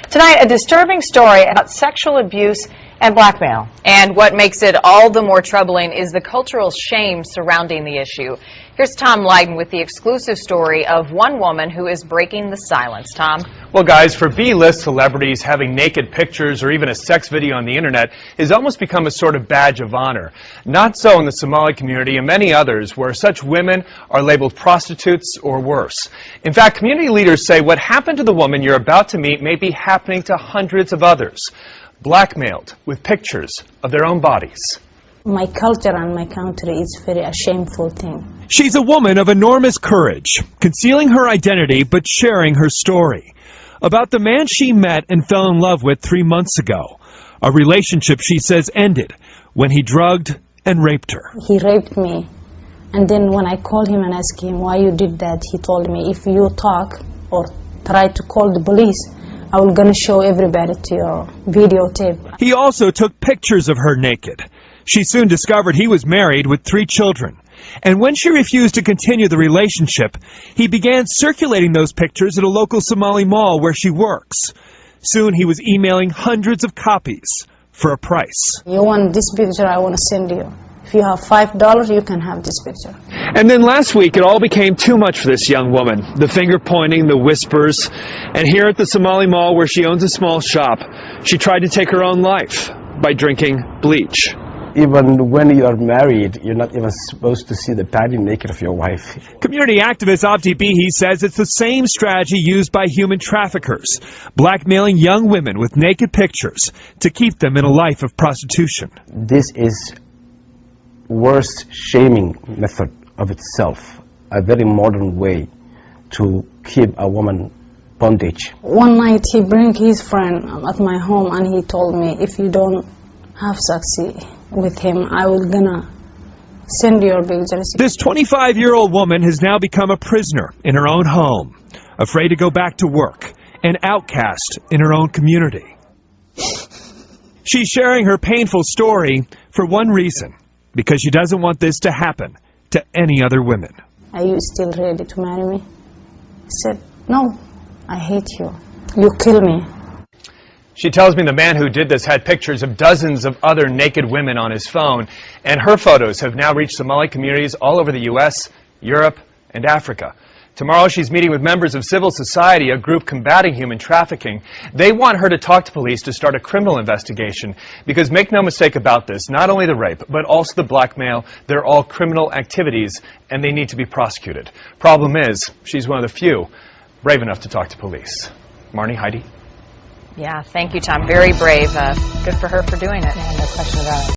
Tonight, a disturbing story about sexual abuse and blackmail. And what makes it all the more troubling is the cultural shame surrounding the issue. Here's Tom Lydon with the exclusive story of one woman who is breaking the silence. Tom? Well, guys, for B-list celebrities, having naked pictures or even a sex video on the internet has almost become a sort of badge of honor. Not so in the Somali community and many others, where such women are labeled prostitutes or worse. In fact, community leaders say what happened to the woman you're about to meet may be happening to hundreds of others, blackmailed with pictures of their own bodies. My culture and my country is very a shameful thing. She's a woman of enormous courage, concealing her identity but sharing her story about the man she met and fell in love with 3 months ago. A relationship she says ended when he drugged and raped her. He raped me, and then when I called him and asked him why you did that, he told me, if you talk or try to call the police, I will gonna show everybody to your videotape. He also took pictures of her naked. She soon discovered he was married with 3 children. And when she refused to continue the relationship, he began circulating those pictures at a local Somali mall where she works. Soon he was emailing hundreds of copies for a price. You want this picture, I want to send you. If you have $5, you can have this picture. And then last week, it all became too much for this young woman. The finger pointing, the whispers. And here at the Somali mall where she owns a small shop, she tried to take her own life by drinking bleach. Even when you are married, you're not even supposed to see the panty naked of your wife. Community activist Abdi Bihi says it's the same strategy used by human traffickers, blackmailing young women with naked pictures to keep them in a life of prostitution. This is worst shaming method of itself, a very modern way to keep a woman bondage. One night he bring his friend at my home and he told me, if you don't have sex with him, I will gonna send your pictures. This 25-year-old woman has now become a prisoner in her own home, afraid to go back to work, an outcast in her own community. She's sharing her painful story for one reason, because she doesn't want this to happen to any other women. Are you still ready to marry me? I said, no, I hate you. You kill me. She tells me the man who did this had pictures of dozens of other naked women on his phone, and her photos have now reached Somali communities all over the U.S., Europe, and Africa. Tomorrow she's meeting with members of civil society, a group combating human trafficking. They want her to talk to police to start a criminal investigation, because make no mistake about this, not only the rape, but also the blackmail, they're all criminal activities, and they need to be prosecuted. Problem is, she's one of the few brave enough to talk to police. Marnie, Heidi? Yeah, thank you, Tom. Very brave. Good for her for doing it. No question about it.